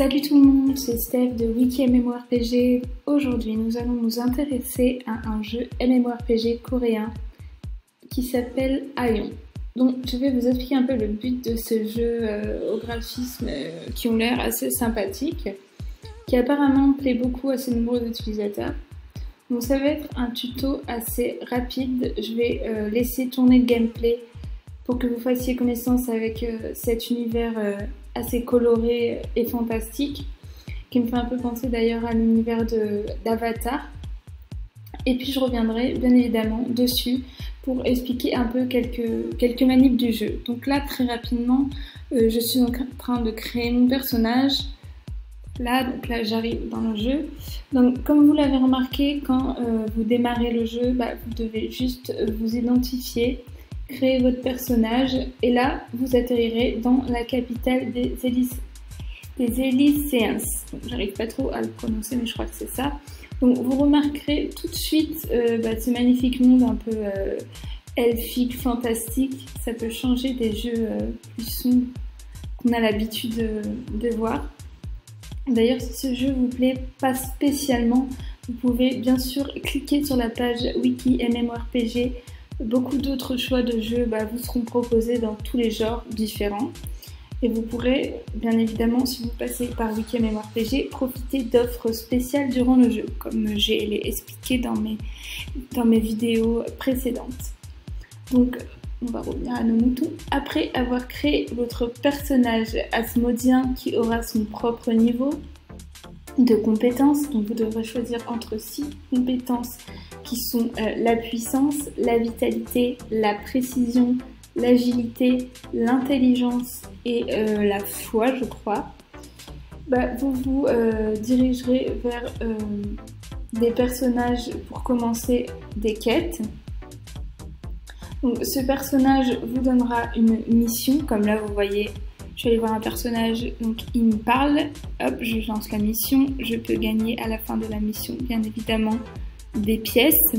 Salut tout le monde, c'est Steph de Wiki MMORPG. Aujourd'hui, nous allons nous intéresser à un jeu MMORPG coréen qui s'appelle Aion. Donc, je vais vous expliquer un peu le but de ce jeu au graphisme qui ont l'air assez sympathiques, qui apparemment plaît beaucoup à ses nombreux utilisateurs. Donc, ça va être un tuto assez rapide. Je vais laisser tourner le gameplay pour que vous fassiez connaissance avec cet univers assez coloré et fantastique, qui me fait un peu penser d'ailleurs à l'univers d'Avatar. Et puis je reviendrai bien évidemment dessus pour expliquer un peu quelques manips du jeu. Donc là, très rapidement, je suis en train de créer mon personnage. Donc là j'arrive dans le jeu. Donc comme vous l'avez remarqué, quand vous démarrez le jeu, vous devez juste vous identifier, créer votre personnage et là vous atterrirez dans la capitale des Elysiens. J'arrive pas trop à le prononcer mais je crois que c'est ça. Donc vous remarquerez tout de suite ce magnifique monde un peu elfique, fantastique. Ça peut changer des jeux plus sombres qu'on a l'habitude de voir. D'ailleurs, si ce jeu vous plaît pas spécialement, vous pouvez bien sûr cliquer sur la page Wiki MMORPG. Beaucoup d'autres choix de jeux vous seront proposés dans tous les genres différents. Et vous pourrez, bien évidemment, si vous passez par Wiki MMORPG, profiter d'offres spéciales durant le jeu, comme j'ai expliqué dans mes vidéos précédentes. Donc, on va revenir à nos moutons. Après avoir créé votre personnage asmodien qui aura son propre niveau de compétences, donc vous devrez choisir entre 6 compétences qui sont la puissance, la vitalité, la précision, l'agilité, l'intelligence et la foi, je crois. Vous vous dirigerez vers des personnages pour commencer des quêtes. Donc, ce personnage vous donnera une mission, comme là vous voyez, je vais aller voir un personnage, donc il me parle, hop, je lance la mission, je peux gagner à la fin de la mission, bien évidemment, des pièces.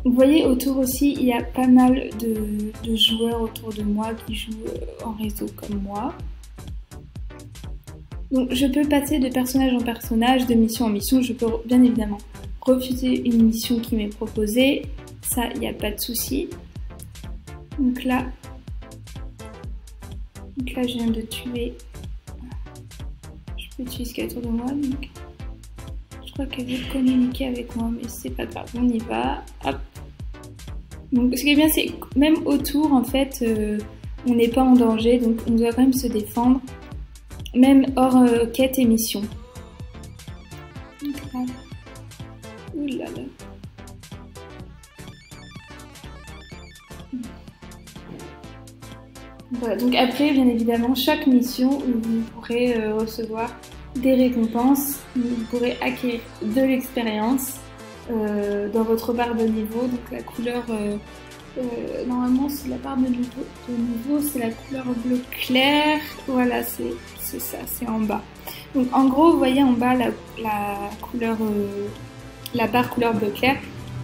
Vous voyez autour aussi, il y a pas mal de joueurs autour de moi qui jouent en réseau comme moi. Donc je peux passer de personnage en personnage, de mission en mission, je peux bien évidemment refuser une mission qui m'est proposée, ça il n'y a pas de souci. Donc là je viens de tuer, je peux tuer ce qu'il y a autour de moi, donc je crois qu'elle veut communiquer avec moi, mais c'est pas grave, on y va, hop. Donc ce qui est bien, c'est que même autour, en fait, on n'est pas en danger, donc on doit quand même se défendre, même hors quête et mission. Donc là, oulala. Voilà, donc après, bien évidemment, chaque mission, vous pourrez recevoir des récompenses, vous pourrez acquérir de l'expérience dans votre barre de niveau. Donc la couleur, normalement c'est la barre de niveau, c'est la couleur bleu clair, voilà, c'est ça, c'est en bas. Donc en gros, vous voyez en bas la couleur, la barre couleur bleu clair.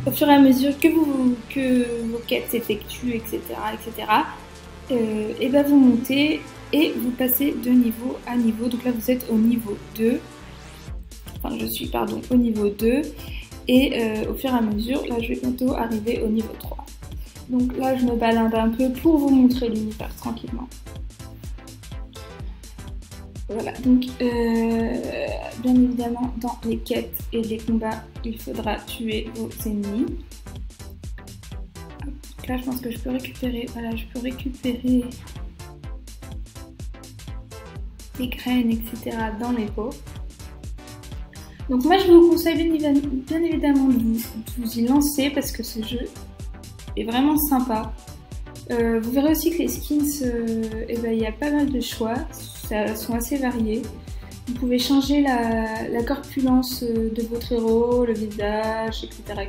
Au fur et à mesure que vos quêtes s'effectuent, etc., et vous montez et vous passez de niveau à niveau. Donc là vous êtes au niveau 2, enfin je suis au niveau 2 et au fur et à mesure, là je vais bientôt arriver au niveau 3. Donc là je me balade un peu pour vous montrer l'univers tranquillement. Voilà, donc bien évidemment dans les quêtes et les combats, il faudra tuer vos ennemis. Donc là je pense que je peux récupérer, voilà, je peux récupérer des graines, etc. dans les pots. Donc moi je vous conseille bien évidemment de vous y lancer parce que ce jeu est vraiment sympa. Vous verrez aussi que les skins, il y a pas mal de choix, ça sont assez variés. Vous pouvez changer la corpulence de votre héros, le visage, etc.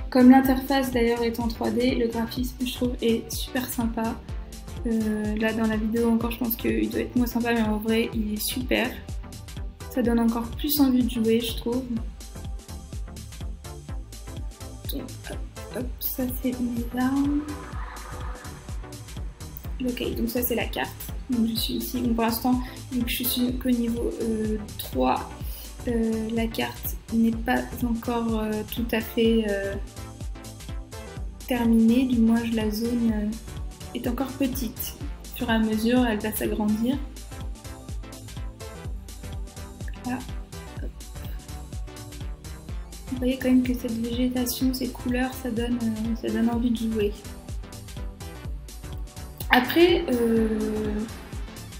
Comme l'interface d'ailleurs est en 3D, le graphisme je trouve est super sympa. Là dans la vidéo encore je pense qu'il doit être moins sympa mais en vrai il est super. Ça donne encore plus envie de jouer je trouve. Donc, hop, ça c'est mes armes. Ok, donc ça c'est la carte. Donc je suis ici, donc pour l'instant, vu que je suis qu'au niveau 3, la carte n'est pas encore tout à fait terminée, du moins la zone est encore petite. Au fur et à mesure, elle va s'agrandir. Là. Vous voyez quand même que cette végétation, ces couleurs, ça donne envie de jouer. Après,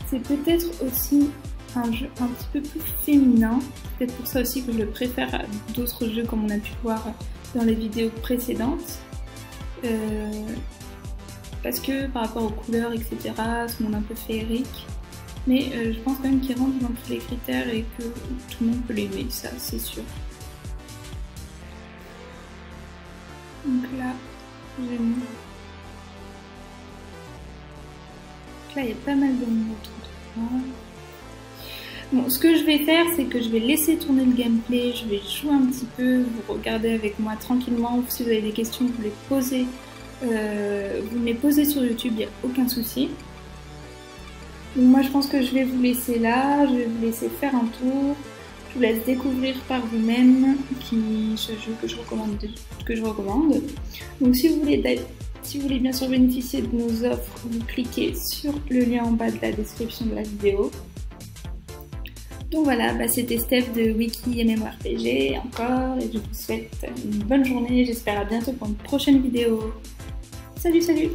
c'est peut-être aussi un jeu un petit peu plus féminin. C'est peut-être pour ça aussi que je le préfère à d'autres jeux comme on a pu voir dans les vidéos précédentes. Parce que par rapport aux couleurs, etc., ce monde un peu féerique. Mais je pense quand même qu'il rentre dans tous les critères et que tout le monde peut l'aimer, ça c'est sûr. Donc là, j'ai mis... Là, il y a pas mal de monde autour. Bon, ce que je vais faire, c'est que je vais laisser tourner le gameplay, je vais jouer un petit peu, vous regardez avec moi tranquillement. Si vous avez des questions, vous les posez, vous me les posez sur YouTube, il n'y a aucun souci. Donc moi, je pense que je vais vous laisser là, je vais vous laisser faire un tour. Je vous laisse découvrir par vous-même ce jeu que je recommande. Donc si vous voulez bien sûr bénéficier de nos offres, vous cliquez sur le lien en bas de la description de la vidéo. Donc voilà, c'était Steph de Wiki MMORPG encore et je vous souhaite une bonne journée. J'espère à bientôt pour une prochaine vidéo. Salut, salut!